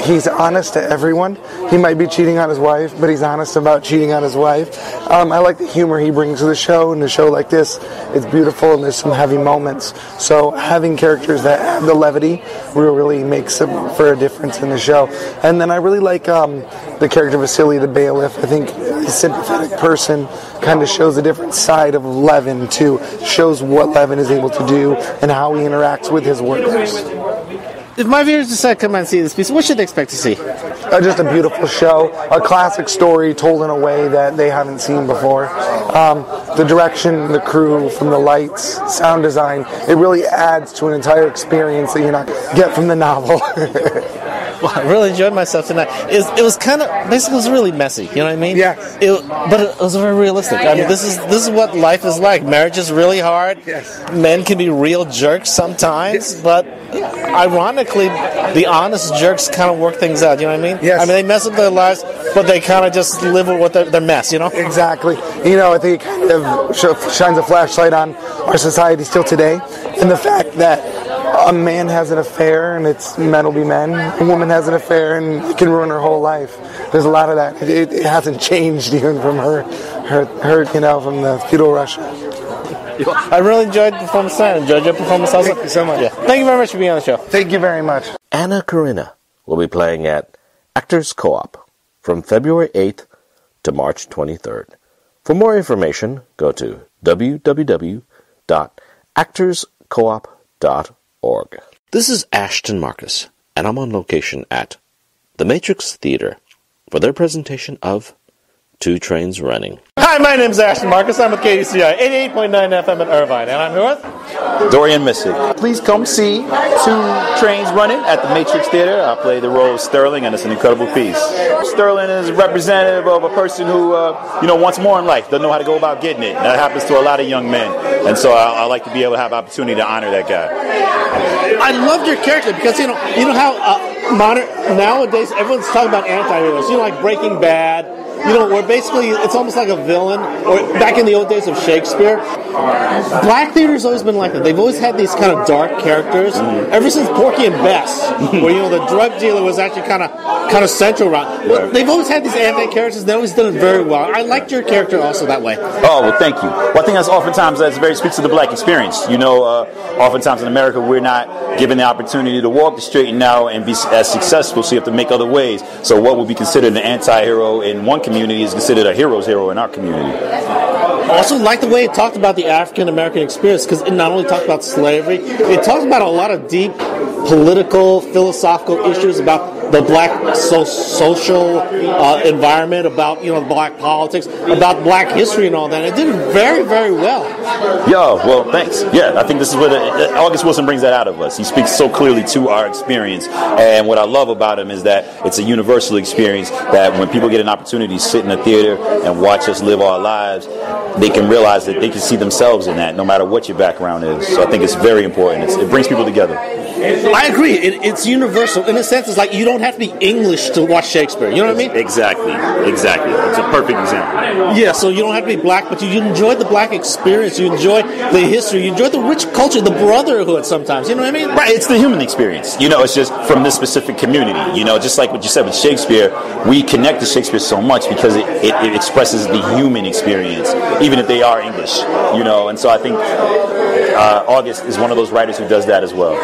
he's honest to everyone. He might be cheating on his wife, but he's honest about cheating on his wife. I like the humor he brings to the show, and a show like this, it's beautiful, and there's some heavy moments. So having characters that have the levity really makes for a difference in the show. And then I really like the character Vasily, the bailiff. I think a sympathetic person kind of shows a different side of Levin, too. Shows what Levin is able to do and how he interacts with his workers. If my viewers decide to come and see this piece, what should they expect to see? Just a beautiful show, a classic story told in a way that they haven't seen before. The direction, the crew, from the lights, sound design, it really adds to an entire experience that you're not get from the novel. Well, I really enjoyed myself tonight. It was kind of, basically, it was really messy. You know what I mean? Yeah. But it was very realistic. I mean, this is what life is like. Marriage is really hard. Yes. Men can be real jerks sometimes, but ironically, the honest jerks kind of work things out. You know what I mean? Yes. I mean, they mess up their lives, but they kind of just live with what their mess. You know? Exactly. I think it kind of shines a flashlight on our society still today, and the fact that a man has an affair and men will be men. A woman has an affair and it can ruin her whole life. There's a lot of that. It hasn't changed even from her, from the feudal Russia. I really enjoyed the performance tonight. Enjoyed your performance also. Thank you so much. Yeah. Thank you very much for being on the show. Thank you very much. Anna Karenina will be playing at Actors Co-op from February 8th to March 23rd. For more information, go to www.actorscoop.org. This is Ashton Marcus, and I'm on location at the Matrix Theater for their presentation of Two Trains Running. Hi, my name is Ashton Marcus. I'm with KUCI 88.9 FM in Irvine, and I'm here with Dorian Missick. Please come see Two Trains Running at the Matrix Theater. I play the role of Sterling, and it's an incredible piece. Sterling is representative of a person who, wants more in life, doesn't know how to go about getting it. That happens to a lot of young men, and so I like to be able to have opportunity to honor that guy. I loved your character because you know how nowadays everyone's talking about anti-heroes. Like Breaking Bad. Where basically it's almost like a villain, or back in the old days of Shakespeare. Black theater's always been like that. They've always had these kind of dark characters, ever since Porky and Bess, where the drug dealer was actually kind of central around. Well, they've always had these anti-characters. They've always done it very well. I liked your character also that way. Oh, well, thank you. Well, I think that's oftentimes speaks to the black experience. Oftentimes in America we're not given the opportunity to walk the straight and narrow and be as successful, so you have to make other ways. So what would be considered an anti-hero in one community is considered a hero's hero in our community. I also like the way it talked about the African American experience, because it not only talked about slavery, it talked about a lot of deep political, philosophical issues about the black social environment, about black politics, about black history and all that. And it did it very, very well. Yeah, well, thanks. Yeah, I think this is what August Wilson brings that out of us. He speaks so clearly to our experience, and what I love about him is that it's a universal experience, that when people get an opportunity to sit in a theater and watch us live our lives, they can realize that they can see themselves in that, no matter what your background is. So I think it's very important. It brings people together. I agree. It's universal. In a sense, it's like you don't have to be English to watch Shakespeare. You know what I mean? Exactly. It's a perfect example. Yeah, so you don't have to be black, but you enjoy the black experience. You enjoy the history. You enjoy the rich culture, the brotherhood sometimes. You know what I mean? Right. It's the human experience. It's just from this specific community. Just like what you said with Shakespeare, we connect to Shakespeare so much because it expresses the human experience, even if they are English. And so I think August is one of those writers who does that as well.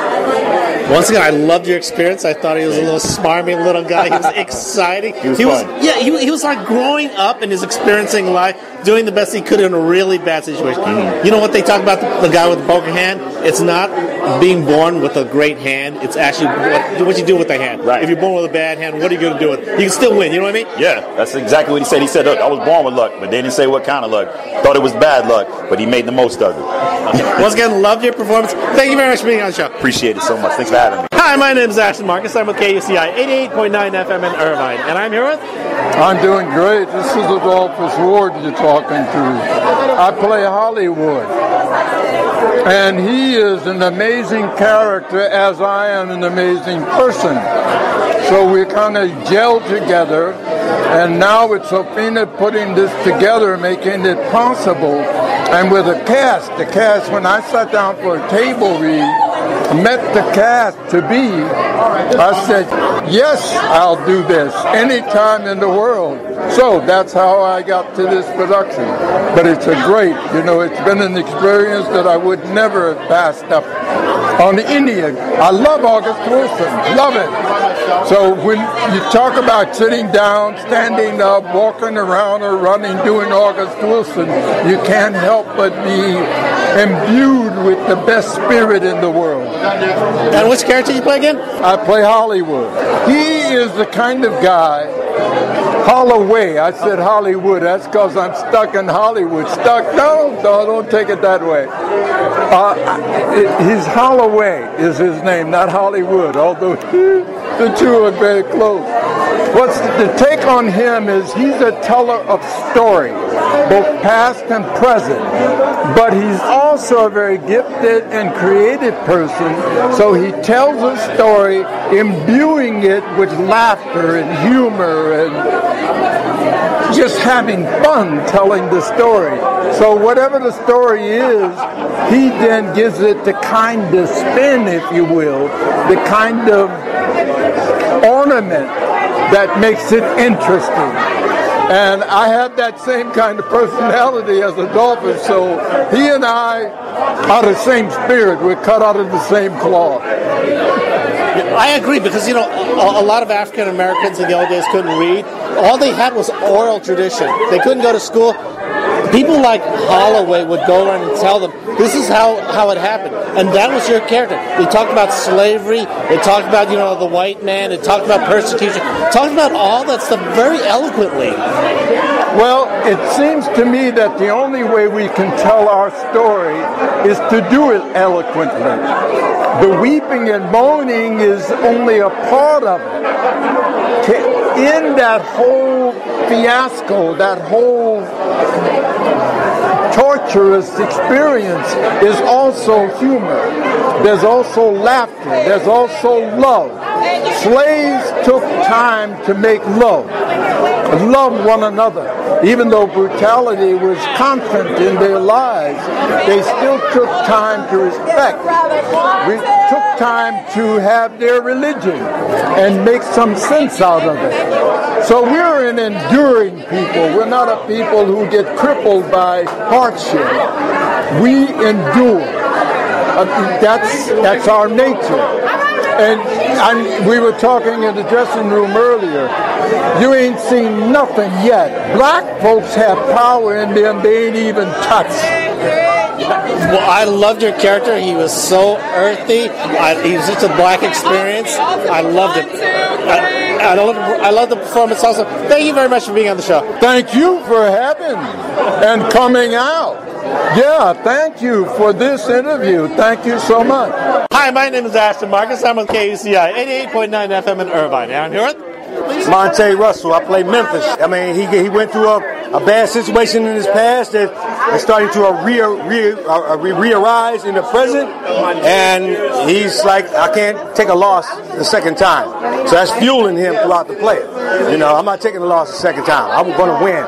Once again, I loved your experience. I thought he was a little smarmy little guy. He was exciting. He was fun. He was like growing up and is experiencing life, doing the best he could in a really bad situation. You know what they talk about, the guy with the broken hand? It's not being born with a great hand. It's actually what you do with the hand. Right. If you're born with a bad hand, what are you going to do with it? You can still win. You know what I mean? Yeah, that's exactly what he said. He said, I was born with luck, but they didn't say what kind of luck. Thought it was bad luck, but he made the most of it. Once again, loved your performance. Thank you very much for being on the show. Appreciate it so much. Thanks for having me. Hi, my name is Ashton Marcus. I'm with KUCI 88.9 FM in Irvine, and I'm here with... I'm doing great. This is Adolphus Ward you're talking to. I play Hollywood. And he is an amazing character, as I am an amazing person. So we kind of gel together, and now it's Sophina putting this together, making it possible. And with the cast, when I sat down for a table read, met the cast to be, I said, yes, I'll do this anytime in the world. So that's how I got to this production. But it's it's been an experience that I would never have passed up on India. I love August Wilson, love it. So when you talk about sitting down, standing up, walking around or running, doing August Wilson, you can't help but be imbued with the best spirit in the world. And which character do you play again? I play Hollywood. He is the kind of guy, Holloway. I said Hollywood. That's because I'm stuck in Hollywood. No, don't take it that way. His Holloway is his name, not Hollywood, although the two are very close. What's the take on him is he's a teller of story, both past and present, but he's also a very gifted and creative person, so he tells a story, imbuing it with laughter and humor and just having fun telling the story. So whatever the story is, he then gives it the kind of spin, if you will, the kind of ornament that makes it interesting. And I have that same kind of personality as Adolphus, so he and I are the same spirit. We're cut out of the same cloth. I agree, because, a lot of African Americans in the old days couldn't read. All they had was oral tradition. They couldn't go to school. People like Holloway would go around and tell them, this is how it happened. And that was your character. They talked about slavery. They talked about, the white man. They talked about persecution. Talked about all that stuff very eloquently. Well, it seems to me that the only way we can tell our story is to do it eloquently. The weeping and moaning is only a part of it. In that whole fiasco, that whole torturous experience is also humor. There's also laughter. There's also love. Slaves took time to make love one another. Even though brutality was constant in their lives, they still took time to respect. We took time to have their religion and make some sense out of it. So we're an enduring people. We're not a people who get crippled by hardship. We endure. That's our nature. And we were talking in the dressing room earlier. You ain't seen nothing yet. Black folks have power in them they ain't even touched. Well, I loved your character. He was so earthy. He was such a black experience. I loved it. I love the performance also. Thank you very much for being on the show. Thank you for having and coming out. Yeah, thank you for this interview. Thank you so much. Hi, my name is Ashton Marcus. I'm with KUCI 88.9 FM in Irvine. And I'm here with Monte Russell. I play Memphis. I mean, he went through a bad situation in his past that is starting to re-arise in the present, and he's like, I can't take a loss the second time. So that's fueling him throughout the play. You know, I'm not taking a loss the second time. I'm going to win.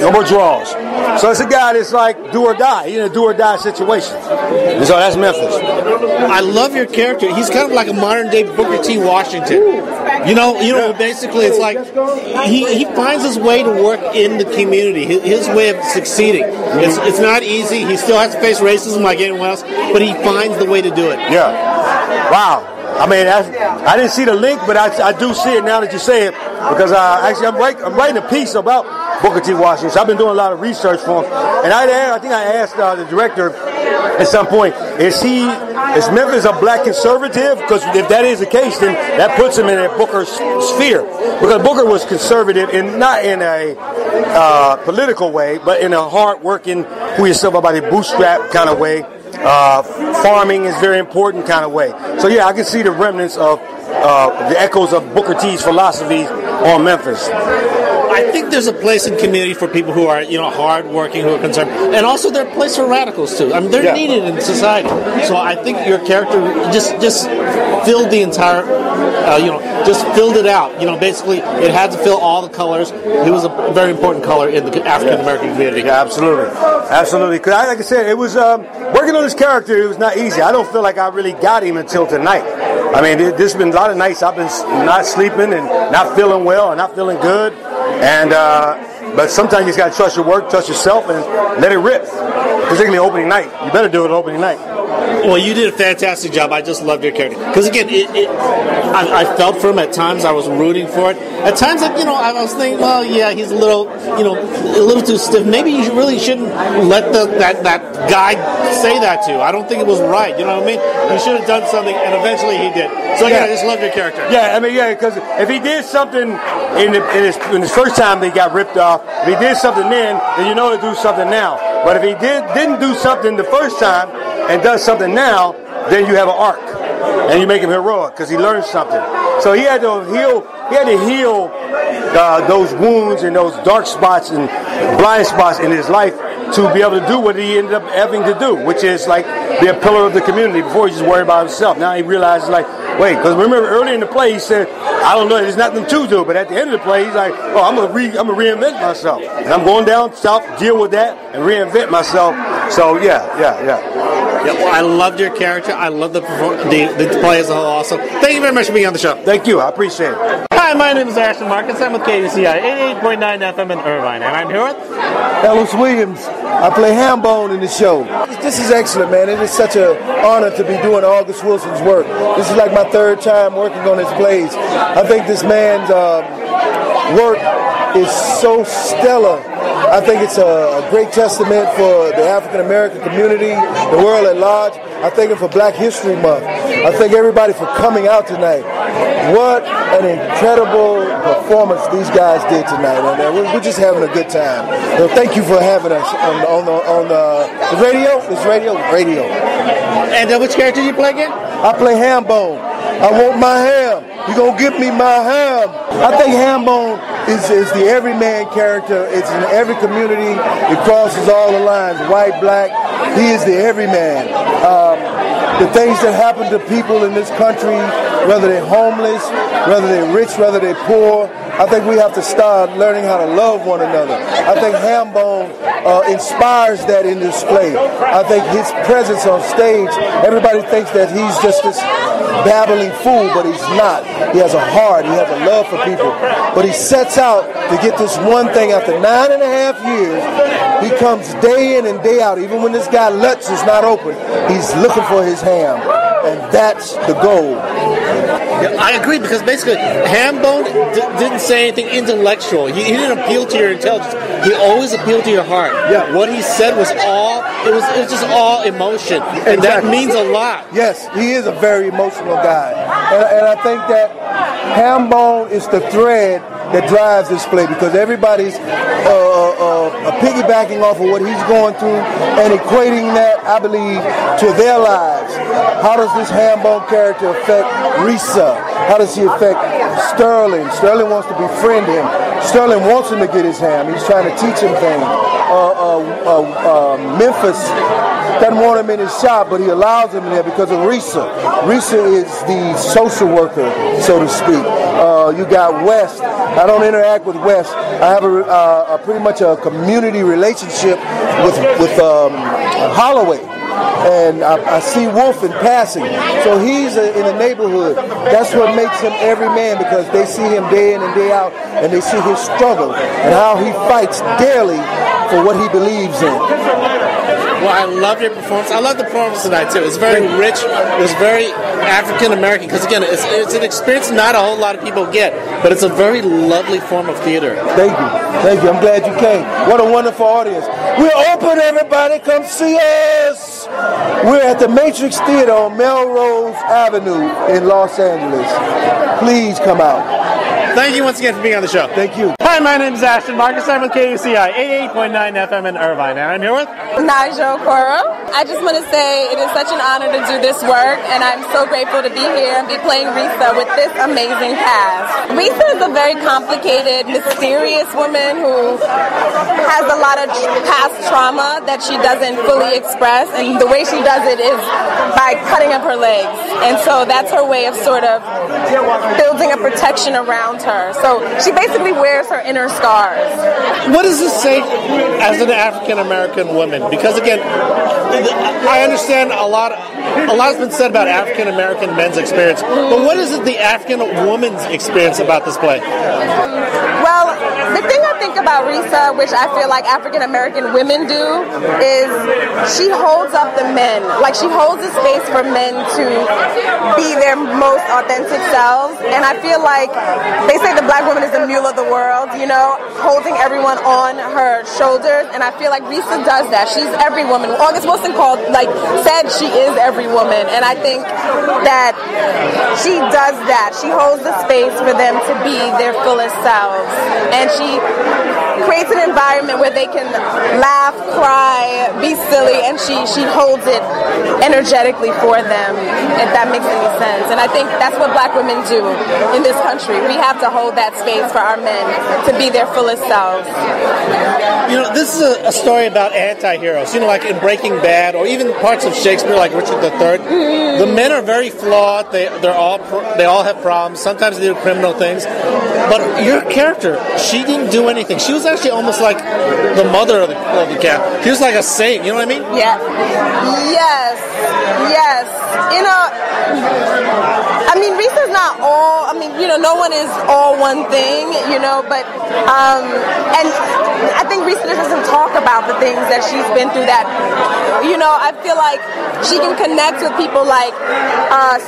No more draws. So it's a guy that's like do or die. He's in a do or die situation. And so that's Memphis. I love your character. He's kind of like a modern day Booker T. Washington. You know, basically it's like he finds his way to work in the community, his way of succeeding. It's not easy. He still has to face racism like anyone else, but he finds the way to do it. Yeah. Wow. I mean, I didn't see the link, but I do see it now that you say it, because actually I'm writing a piece about Booker T. Washington. So I've been doing a lot of research for him, and I think I asked the director at some point, is Memphis a black conservative? Because if that is the case, then that puts him in a Booker sphere. Because Booker was conservative, not in a political way, but in a hard-working, pull yourself up by the bootstrap kind of way. Farming is very important kind of way. So yeah, I can see the remnants of the echoes of Booker T's philosophy on Memphis. I think there's a place in community for people who are, hard-working, who are concerned, and also there's a place for radicals too. I mean, they're needed in society. So I think your character just filled the entire, just filled it out. Basically, it had to fill all the colors. He was a very important color in the African American community. Yeah, absolutely. Because like I said, it was working on this character. It was not easy. I don't feel like I really got him until tonight. I mean, there's been a lot of nights I've been not sleeping and not feeling well and not feeling good. And but sometimes you just got to trust your work, trust yourself, and let it rip. Particularly opening night. You better do it opening night. Well, you did a fantastic job. I just loved your character. Because again, I felt for him at times. I was rooting for it. At times, I was thinking, well, yeah, he's a little too stiff. Maybe you really shouldn't let that guy say that to you. I don't think it was right. You know what I mean? He should have done something, and eventually he did. So yeah, I just loved your character. Yeah, because if he did something in his first time that he got ripped off, if he did something then you know to do something now. But if he didn't do something the first time and does something now, then you have an arc, and you make him heroic because he learned something. So he had to heal. He had to heal those wounds and those dark spots and blind spots in his life to be able to do what he ended up having to do, which is like be a pillar of the community. Before he just worried about himself. Now he realizes, like, wait, because remember earlier in the play he said, I don't know, there's nothing to do. But at the end of the play, he's like, oh, I'm gonna reinvent myself, and I'm going down south, deal with that, and reinvent myself. So yeah. Well, I loved your character. I love the play as a whole also. Thank you very much for being on the show. Thank you. I appreciate it. Hi, my name is Ashton Marcus. I'm with KUCI 88.9 FM in Irvine. And I'm here with Ellis Williams. I play Hambone in the show. This is excellent, man. It is such an honor to be doing August Wilson's work. This is like my third time working on his plays. I think this man's work is so stellar. I think it's a great testament for the African American community, the world at large. I thank him for Black History Month. I thank everybody for coming out tonight. What an incredible performance these guys did tonight, and we're just having a good time. So thank you for having us on the radio. It's radio. And which character do you play again? I play Hambone. I want my ham. You gonna give me my ham? I think Hambone is the everyman character. It's in every community. It crosses all the lines, white, black. He is the everyman. The things that happen to people in this country, whether they're homeless, whether they're rich, whether they're poor, I think we have to start learning how to love one another. I think Hambone inspires that in this play. I think his presence on stage, everybody thinks that he's just this babbling fool, but he's not. He has a heart, he has a love for people. But he sets out to get this one thing after 9.5 years. He comes day in and day out. Even when this guy Lutz is not open, he's looking for his ham. And that's the goal. Yeah, I agree, because basically Hambone didn't say anything intellectual. He didn't appeal to your intelligence. He always appealed to your heart. Yeah. What he said was it was just all emotion. And that means a lot. Yes, he is a very emotional guy. And I think that Hambone is the thread that drives this play, because everybody's piggybacking off of what he's going through and equating that, I believe, to their lives. How does this Hambone character affect Risa? How does he affect Sterling? Sterling wants to befriend him. Sterling wants him to get his ham. He's trying to teach him things. Memphis doesn't want him in his shop, but he allows him in there because of Risa. Risa is the social worker, so to speak. You got West. I don't interact with West. I have a pretty much a community relationship with Holloway. And I see Wolf in passing. So he's in the neighborhood. That's what makes him every man, because they see him day in and day out, and they see his struggle and how he fights daily for what he believes in. Well, I love your performance. I love the performance tonight, too. It's very rich. It was very African-American, because, again, it's an experience not a whole lot of people get, but it's a very lovely form of theater. Thank you. I'm glad you came. What a wonderful audience. We're open, everybody. Come see us. We're at the Matrix Theater on Melrose Avenue in Los Angeles. Please come out. Thank you once again for being on the show. Thank you. Hi, my name is Ashton Marcus. I'm with KUCI 88.9 FM in Irvine, and I'm here with Nigel Coro. I just want to say it is such an honor to do this work, and I'm so grateful to be here and be playing Risa with this amazing cast. Risa is a very complicated, mysterious woman who has a lot of past trauma that she doesn't fully express, and the way she does it is by cutting up her legs. And so that's her way of sort of building a protection around her. So she basically wears her inner scars. What does this say as an African-American woman? Because, again, I understand a lot has been said about African-American men's experience, but what is it the African woman's experience about this play? Well, the thing I think about Risa, which I feel like African-American women do, is she holds up the men. Like, she holds a space for men to be their most authentic selves. And I feel like they say the black woman is the mule of the world, you know, holding everyone on her shoulders. And I feel like Risa does that. She's every woman. August Wilson said she is every woman. And I think that she does that. She holds the space for them to be their fullest selves. And she creates an environment where they can laugh, cry, be silly, and she holds it energetically for them, if that makes any sense. And I think that's what black women do in this country. We have to hold that space for our men to be their fullest selves. You know, this is a story about anti-heroes. You know, like in Breaking Bad, or even parts of Shakespeare, like Richard III. Mm-hmm. The men are very flawed. They all have problems. Sometimes they do criminal things. But your character, she didn't do anything. She was actually almost like the mother of the cat. She was like a saint. You know what I mean? Yeah. Yes. You know, I mean, Risa's not all. I mean, you know, no one is all one thing. You know, but and I think Risa doesn't talk about the things that she's been through. That, you know, I feel like she can connect with people like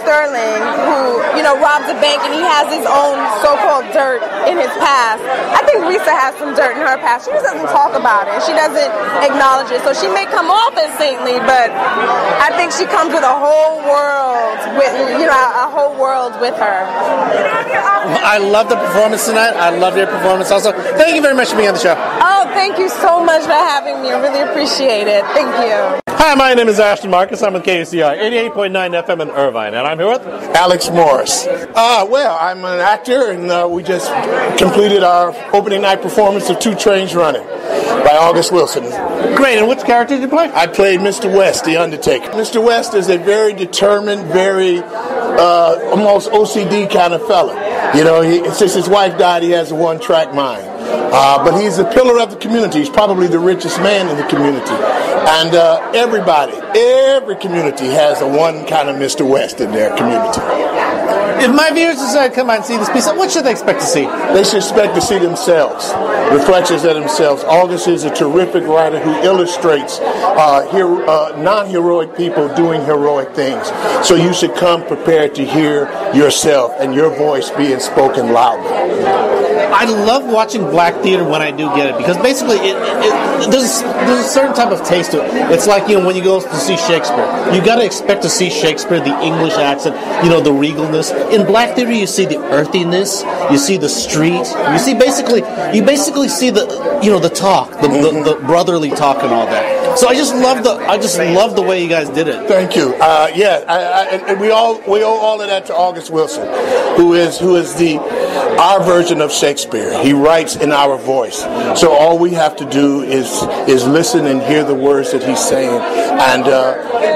Sterling, who, you know, robs a bank and he has his own so-called dirt in his past. I think Risa has some dirt in her past. She just doesn't talk about it. She doesn't acknowledge it. So she may come off as saintly, but I think she comes with a whole world with, you know, a whole world with her. I love the performance tonight. I love your performance also. Thank you very much for being on the show. Oh, thank you so much for having me. I really appreciate it. Thank you. Hi, my name is Ashton Marcus. I'm with KUCI 88.9 FM in Irvine, and I'm here with Alex Morris. Well, I'm an actor, and we just completed our opening night performance of 2 Trains Running by August Wilson. Great, and which character did you play? I played Mr. West, the Undertaker. Mr. West is a very determined, very almost OCD kind of fella. You know, since his wife died, he has a one-track mind. But he's a pillar of the community. He's probably the richest man in the community. And every community has a one kind of Mr. West in their community. If my viewers decide to come out and see this piece, what should they expect to see? They should expect to see themselves, reflections of themselves. August is a terrific writer who illustrates non-heroic people doing heroic things. So you should come prepared to hear yourself and your voice being spoken loudly. I love watching black theater when I do get it, because basically there's a certain type of taste to it. It's like, when you go to see Shakespeare, you got to expect to see Shakespeare, the English accent, the regalness. In black theater, you see the earthiness, you see the street, you basically see the the talk, the brotherly talk and all that. So I just love the way you guys did it. Thank you. We owe all of that to August Wilson, who is our version of Shakespeare. He writes in our voice. So all we have to do is listen and hear the words that he's saying and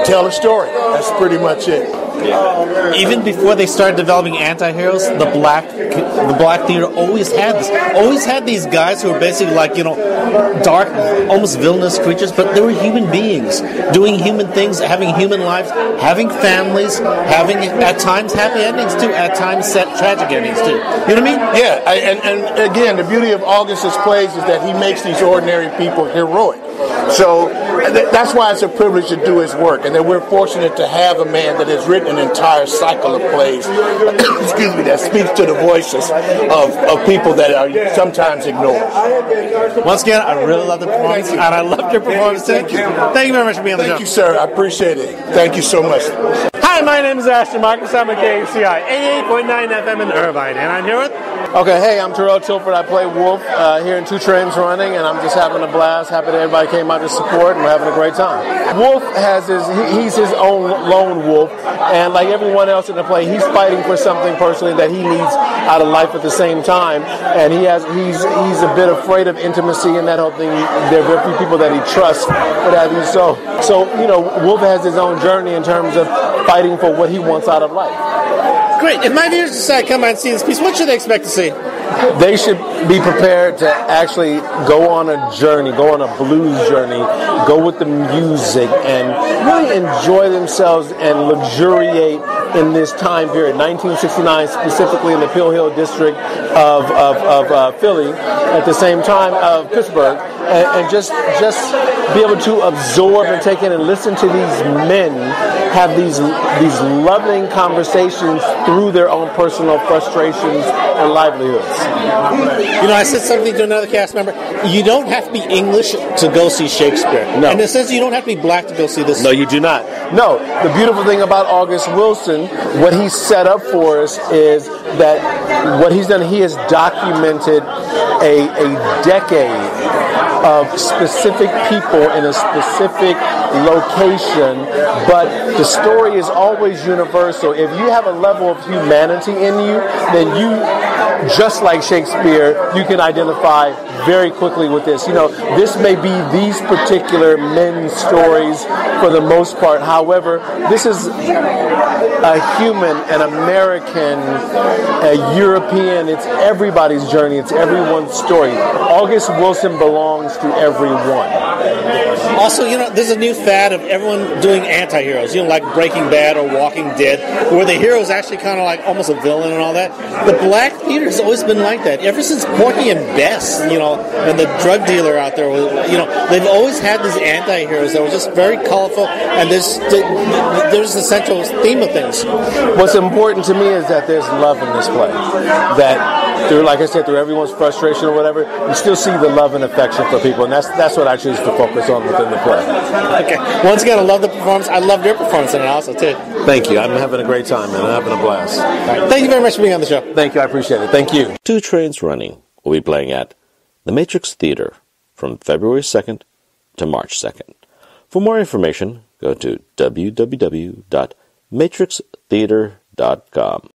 tell a story. That's pretty much it. Even before they started developing anti-heroes, the black theater always had these guys who were basically like, dark, almost villainous creatures, but they were human beings doing human things, having human lives, having families, having at times happy endings too, at times tragic endings too. You know what I mean? Yeah, and again, the beauty of August's plays is that he makes these ordinary people heroic. So that's why it's a privilege to do his work, and that we're fortunate to have a man that has written an entire cycle of plays excuse me, that speaks to the voices of people that are sometimes ignored. Once again, I really love the performance, and I loved your performance today. Thank you very much for being on the show. Thank you, sir. I appreciate it. Thank you so much. Hi, my name is Ashton Marcus. I'm at KUCI 88.9 FM in Irvine, and I'm here with... Okay, hey, I'm Terrell Tilford. I play Wolf here in 2 Trains Running, and I'm just having a blast. Happy that everybody came out to support, and we're having a great time. Wolf he's his own lone wolf, and like everyone else in the play, he's fighting for something personally that he needs out of life at the same time, and he's a bit afraid of intimacy and that whole thing. There are very few people that he trusts, what have you. So Wolf has his own journey in terms of fighting for what he wants out of life. Great. If my viewers decide to come out and see this piece, what should they expect to see? They should be prepared to actually go on a journey, go on a blues journey, go with the music, and really enjoy themselves and luxuriate in this time period, 1969, specifically in the Pill Hill district of Philly, at the same time of Pittsburgh, and just be able to absorb and take in and listen to these men have these loving conversations through their own personal frustrations and livelihoods. I said something to another cast member. You don't have to be English to go see Shakespeare. No. In a sense, you don't have to be black to go see this. No, you do not. No. The beautiful thing about August Wilson, what he set up for us is that what he's done, he has documented a decade of specific people in a specific location, but the story is always universal. If you have a level of humanity in you, then you, just like Shakespeare, you can identify very quickly with this. This may be these particular men's stories for the most part. However, this is a human, an American, a European. It's everybody's journey. It's everyone's story. August Wilson belongs to everyone. Also, there's a new fad of everyone doing anti-heroes, like Breaking Bad or Walking Dead, where the hero is actually kind of like almost a villain and all that. The black theater has always been like that. Ever since Porky and Bess, and the drug dealer out there, they've always had these anti-heroes that were just very colorful, and there's the central theme of things. What's important to me is that there's love in this play. That through, like I said, through everyone's frustration or whatever, you still see the love and affection for people, and that's what I choose to focus on within the play. Okay. Once again, I love the performance. I loved your performance in it also, too. Thank you. I'm having a great time, man. I'm having a blast. right. Thank you very much for being on the show. Thank you. I appreciate it. Thank you. 2 Trains Running will be playing at the Matrix Theater from February 2nd to March 2nd. For more information, go to www.matrixtheater.com.